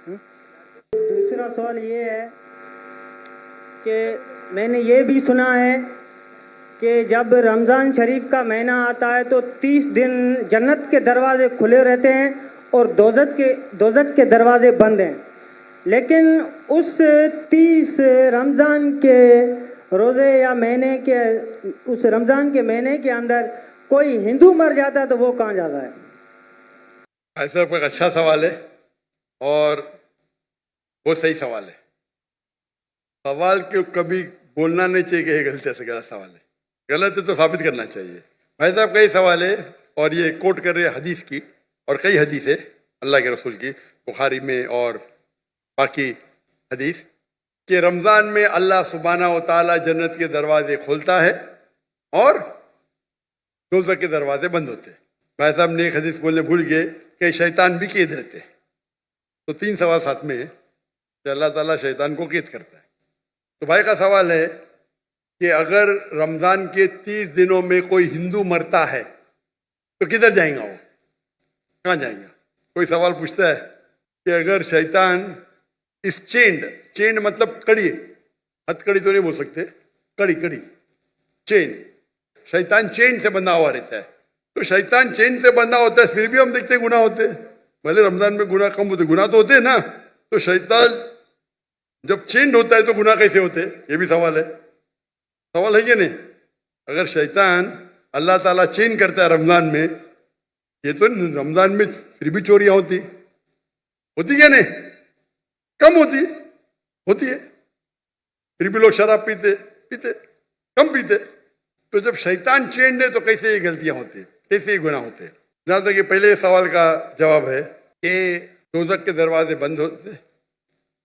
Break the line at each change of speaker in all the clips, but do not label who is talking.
दूसरा सवाल ये है कि मैंने ये भी सुना है कि जब रमज़ान शरीफ का महीना आता है तो 30 दिन जन्नत के दरवाजे खुले रहते हैं और दोज़ख के दरवाजे बंद हैं, लेकिन उस 30 रमज़ान के रोज़े या महीने के उस रमज़ान के महीने के अंदर कोई हिंदू मर जाता है तो वो कहाँ जाता है?
ऐसा एक अच्छा सवाल है और वो सही सवाल है। सवाल क्यों कभी बोलना नहीं चाहिए कि ये गलत है, गलत सवाल है, गलत है तो साबित करना चाहिए। भाई साहब कई सवाल है और ये कोट कर रहे हैं हदीस की, और कई हदीस है अल्लाह के रसूल की, बुखारी में और बाकी हदीस, कि रमज़ान में अल्लाह सुब्हानहू व तआला जन्नत के दरवाजे खोलता है और दोज़ख के दरवाजे बंद होते हैं। भाई साहब ने एक हदीस बोलने भूल गए कि शैतान भी कैद रहते हैं। तो 3 सवाल साथ में है कि अल्लाह ताला शैतान को कैद करता है। तो भाई का सवाल है कि अगर रमज़ान के 30 दिनों में कोई हिंदू मरता है तो किधर जाएगा, वो कहाँ जाएगा? कोई सवाल पूछता है कि अगर शैतान इस चेंड मतलब कड़ी, हथकड़ी तो नहीं बोल सकते, कड़ी चेन, शैतान चेन से बंधा हुआ रहता है। तो शैतान चेन से बंधा होता है, फिर भी हम देखते गुनाह होते हैं। भले रमज़ान में गुनाह कम होते, गुनाह तो होते हैं ना। तो शैतान जब चेंड होता है तो गुनाह कैसे होते? ये भी सवाल है कि नहीं? अगर शैतान अल्लाह ताला चेंज करता है रमज़ान में, ये तो रमज़ान में फिर भी चोरियां होती क्या नहीं? कम होती है, फिर भी लोग शराब पीते कम पीते। तो जब शैतान चेंड है तो कैसे ये गलतियां होती है, कैसे ये गुनाह होते हैं? जहाँ तक कि पहले सवाल का जवाब है कि दोज़ख के दरवाजे बंद होते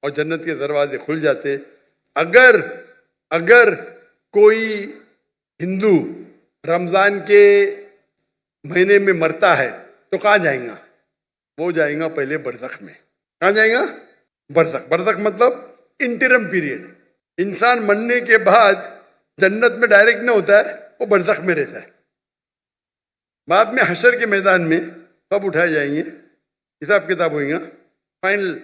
और जन्नत के दरवाजे खुल जाते। अगर कोई हिंदू रमज़ान के महीने में मरता है तो कहाँ जाएगा? वो जाएगा पहले बरज़ख में। कहाँ जाएगा? बरज़ख मतलब इंटरम पीरियड। इंसान मरने के बाद जन्नत में डायरेक्ट नहीं होता है, वो बरज़ख में रहता है। बाद में हशर के मैदान में कब उठाए जाएंगे, हिसाब किताब होगा। फाइनल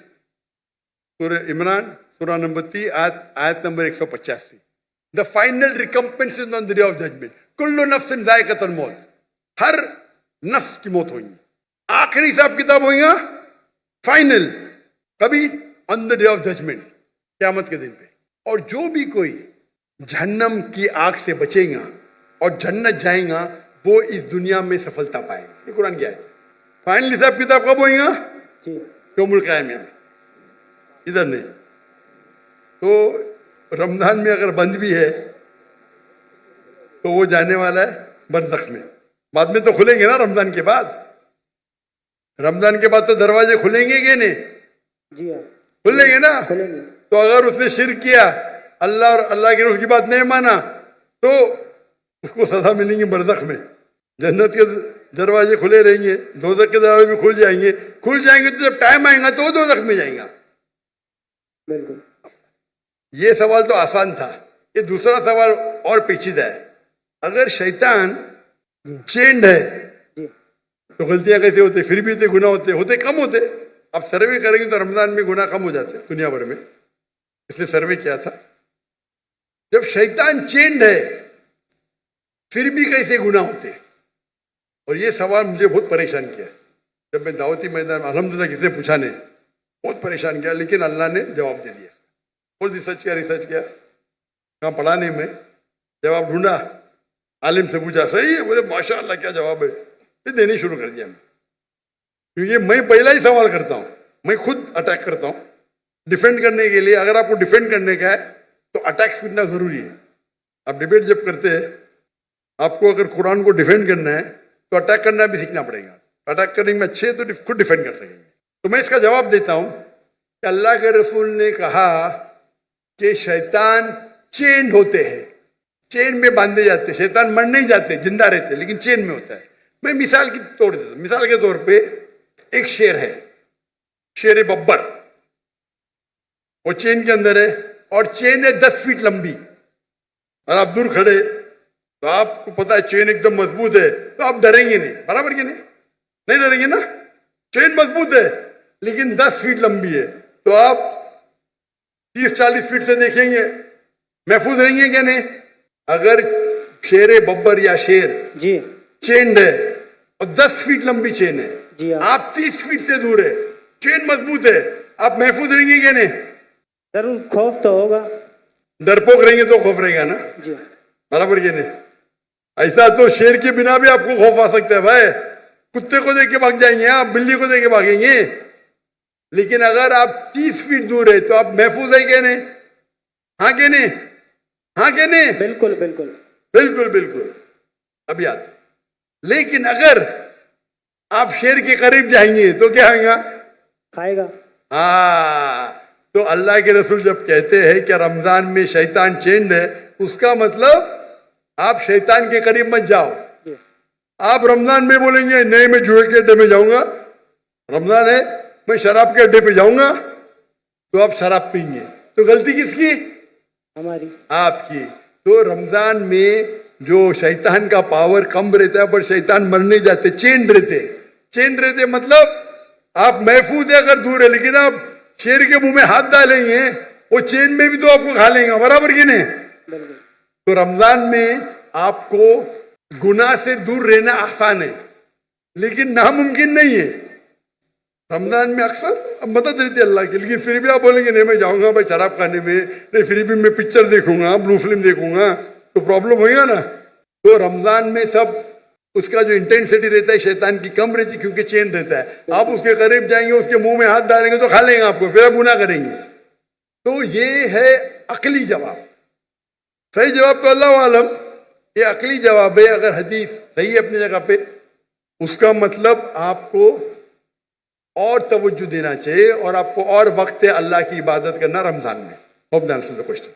सूरह इमरान सूरह नंबर 3 आयत number 185, the final recompense is on the day of judgment, कुल्लु नफ्सिन ज़ाइक़तुल मौत, हर नफ्स की मौत होगी। आखिरी हिसाब किताब होगा फाइनल, कभी? On the day of judgement, क़यामत के दिन पे। और जो भी कोई जहन्नम की आग से बचेगा और जन्नत जाएगा, वो इस दुनिया में सफलता पाएगा। ये कुरान की आयत है। फाइनल हिसाब किताब कब होगा? यौमुल क़यामह में, इधर नहीं। तो रमज़ान में अगर बंद भी है तो वो जाने वाला है बरज़ख में। बाद में तो खुलेंगे ना, रमज़ान के बाद तो दरवाजे खुलेंगे कि नहीं?
जी हाँ,
खुलेंगे ना।
खुलेंगे।
तो अगर उसने शिर्क किया, अल्लाह और अल्लाह के रसूल की बात नहीं माना, तो उसको सजा मिलेंगी बरज़ख में। जन्नत के दरवाजे खुले रहेंगे, दोज़ख के दरवाजे भी खुल जाएंगे तो जब टाइम आएगा तो वो दोज़ख में जाएगा।
बिल्कुल। ये
सवाल तो आसान था। ये दूसरा सवाल और पेचीदा है। अगर शैतान चेंड है तो गलतियां कैसे होते? फिर भी गुनाह होते कम होते। अब सर्वे करेंगे तो रमज़ान में गुनाह कम हो जाते दुनिया भर में। इसने सर्वे किया था, जब शैतान चेंड है फिर भी कैसे गुनाह होते? और ये सवाल मुझे बहुत परेशान किया। जब मैं दावती मैदान में अल्हम्दुलिल्लाह किसी ने पूछा नहीं, बहुत परेशान किया, लेकिन अल्लाह ने जवाब दे दिया। बहुत रिसर्च किया, कहाँ पढ़ा नहीं मैं, जवाब ढूंढा, आलिम से पूछा, सही है? बोले माशाअल्लाह क्या जवाब है। फिर देने शुरू कर दिया मैं, क्योंकि मैं पहला ही सवाल करता हूँ, मैं खुद अटैक करता हूँ डिफेंड करने के लिए। अगर आपको डिफेंड करने का है तो अटैक सीखना जरूरी है। आप डिबेट जब करते हैं, आपको अगर कुरान को डिफेंड करना है तो अटैक करना भी सीखना पड़ेगा। अटैक करने में अच्छे तो खुद डिफेंड कर सकेंगे। तो मैं इसका जवाब देता हूँ कि अल्लाह के रसूल ने कहा कि शैतान चेन होते हैं, चेन में बांधे जाते। शैतान मर नहीं जाते, जिंदा रहते, लेकिन चेन में होता है। मैं मिसाल के तौर पे एक शेर है, शेर बब्बर, वो चेन के अंदर है और चेन है 10 फीट लंबी, और आप दूर खड़े तो आपको पता है चेन एकदम मजबूत है, तो आप डरेंगे नहीं, बराबर के नहीं डरेंगे ना। चेन मजबूत है लेकिन 10 फीट लंबी है, تو آپ 30-40 فٹ سے دیکھیں گے محفوظ رہیں گے کہ نہیں؟ اگر شیر ببر یا شیر
جی
چینڈ ہے اور 10 فٹ لمبی چین ہے،
جی ہاں،
آپ 30 فٹ سے دور ہے، چین مضبوط ہے، آپ محفوظ رہیں گے کہ نہیں؟
ضرور خوف تو ہوگا.
ڈرپوک رہیں گے تو خوف رہے گا نا،
جی
برابر کہ نہیں؟ ایسا تو شیر کے بنا بھی آپ کو خوف آ سکتا ہے بھائی، کتے کو دیکھ کے بھاگ جائیں گے، آپ بلی کو دیکھ کے بھاگیں گے. لیکن اگر آپ 30 فٹ دور ہے تو آپ محفوظ ہیں کہ نہیں؟ ہاں کہ نہیں؟ ہاں کہ نہیں؟
بالکل بالکل.
بالکل بالکل. اب یاد. لیکن اگر آپ شیر کے قریب جائیں گے تو کیا ہوگا؟
کھائے گا.
ہاں، تو اللہ کے رسول جب کہتے ہیں کہ رمضان میں شیطان چینڈ ہے، اس کا مطلب آپ شیطان کے قریب مت جاؤ.
جی
آپ رمضان میں بولیں گے نہیں میں جوئے کے اڈے میں جاؤں گا، رمضان ہے میں شراب کے اڈے پہ جاؤں گا، تو آپ شراب پئیں گے. تو غلطی کس کی؟
ہماری.
آپ کی. تو رمضان میں جو شیطان کا پاور کم رہتا ہے، پر شیطان مرنے جاتے، چینڈ رہتے مطلب آپ محفوظ ہے اگر دور ہے. لیکن آپ شیر کے منہ میں ہاتھ ڈالیں گے وہ چین میں بھی تو آپ کو کھا لیں گا، برابر کی نہیں؟
بالکل.
تو رمضان میں آپ کو گناہ سے دور رہنا آسان ہے لیکن ناممکن نہیں ہے. رمضان میں اکثر مدد رہتی ہے اللہ کی، لیکن پھر بھی آپ بولیں گے نہیں میں جاؤں گا بھائی شراب کھانے میں، نہیں پھر بھی میں پکچر دیکھوں گا، بلو فلم دیکھوں گا، تو پرابلم ہوئے گا نا. تو رمضان میں سب اس کا جو انٹینسٹی رہتا ہے شیطان کی کم رہتی کیونکہ چین رہتا ہے. آپ اس کے قریب جائیں گے، اس کے منہ میں ہاتھ ڈالیں گے تو کھا لیں گے آپ کو، پھر آپ گناہ کریں گے. تو یہ ہے عقلی جواب. صحیح جواب تو اللہ عالم، یہ عقلی جواب ہے. اگر حدیث صحیح ہے اپنی جگہ پہ، اس کا مطلب آپ کو اور توجہ دینا چاہیے اور آپ کو اور وقت اللہ کی عبادت کرنا رمضان میں. Hope the answer the question.